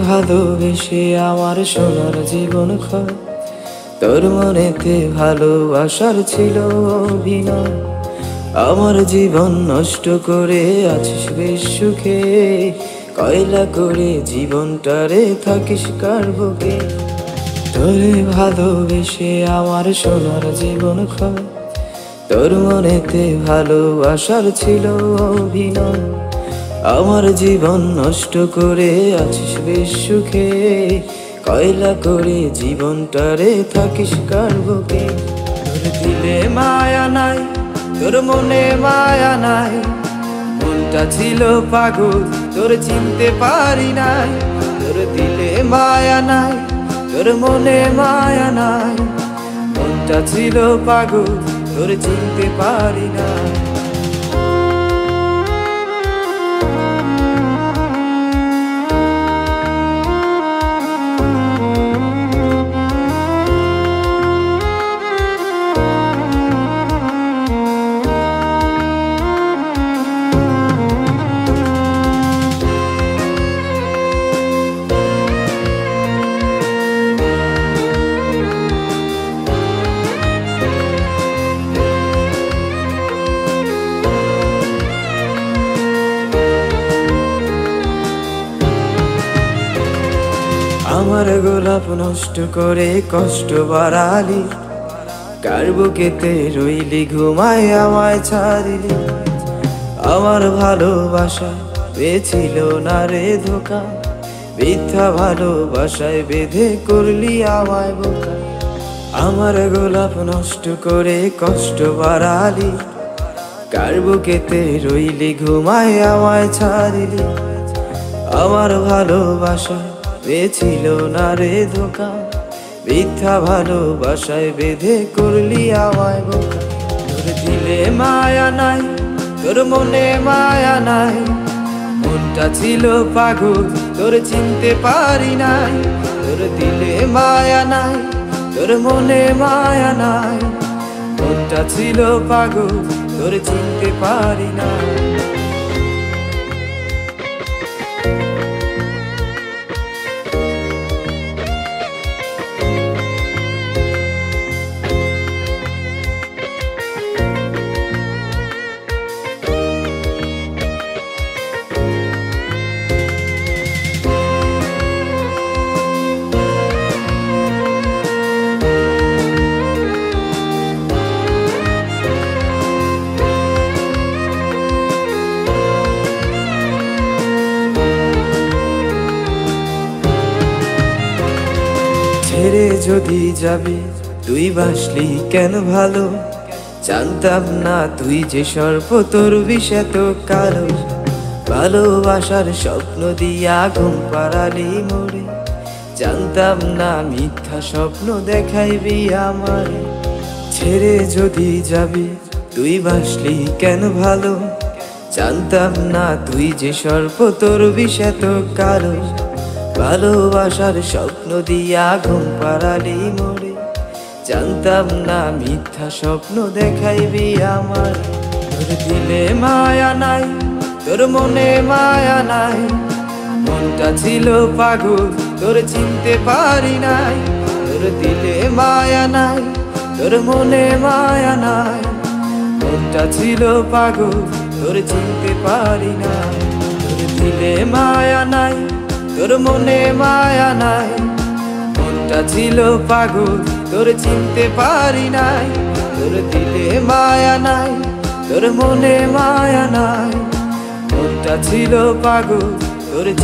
ভালোবেসে আমার সোনার জীবন ক্ষয়, তোর মনেতে ভালোবাসার ছিল অভিনয়। আমার জীবন নষ্ট করে আছিস বেশ সুখে, কয়লা করে জীবনটারে থাকিস কার বুকে। তোরে ভালোবেসে আমার সোনার জীবন ক্ষয়, তোর মনেতে ভালোবাসার ছিল অভিনয়। আমার জীবন নষ্ট করে আছিস বেশ সুখে, কয়লা করে জীবনটারে থাকিস কার বুকে। তোর দিলে মায়া নাই, তোর মনে মায়া নাই, মনটা ছিল পাগল তোর চিনতে পারি নাই। তোর দিলে মায়া নাই, তোর মনে মায়া নাই, মনটা ছিল পাগল তোর চিনতে পারি না। আমার গোলাপ নষ্ট করে কষ্ট বাড়ালি, কার বুকেতে রইলি ঘুমায় আমায় ছাড়িলি। আমার ভালোবাসা পেয়েছিল না রে ধোকা, মিথ্যা ভালোবাসায় বেঁধে করলি আমায় বোকা। আমার গোলাপ নষ্ট করে কষ্ট বাড়ালি, কার বুকেতে রইলি ঘুমায় আমায় ছাড়িলি। আমার ভালোবাসা পেয়েছিল না রে ধোকা, মিথ্যা ভালোবাসায় বেঁধে করলি আমায় বোকা। তোর দিলে মায়া নাই, তোর মনে মায়া নাই, মনটা ছিল পাগল তোর চিনতে পারি নাই। তোর দিলে মায়া নাই, তোর মনে মায়া নাই, মনটা ছিল পাগল তোর চিনতে পারি না। ছেড়ে যদি যাবি তুই বাসলি কেন ভালো, জানতাম না তুই যে সর্প তোর বিষ এত কালো। ভালোবাসার স্বপ্ন দিয়া ঘুম পাড়ালি মোরে, জানতাম না মিথ্যা স্বপ্ন দেখাইবি আমারে। ছেড়ে যদি যাবি তুই বাসলি কেন ভালো, জানতাম না তুই যে সর্প তোর বিষ এত কালো। ভালোবাসার স্বপ্ন দিয়া ঘুম পাড়ালি মোরে, জানতাম না মিথ্যা স্বপ্ন দেখাইবি আমার। তোর দিলে মায়া নাই, তোর মনে মায়া নাই, মনটা ছিল পাগল তোর চিনতে পারি নাই। তোর দিলে মায়া নাই, তোর মনে মায়া নাই, মনটা ছিল পাগল তোর চিনতে পারি নাই। তোর দিলে মায়া নাই, তোর মনে মায়া নাই, মনটা ছিল পাগল তোর চিনতে পারি নাই। তোর দিলে মায়া নাই, তোর মনে মায়া নাই, মনটা ছিল পাগল তোর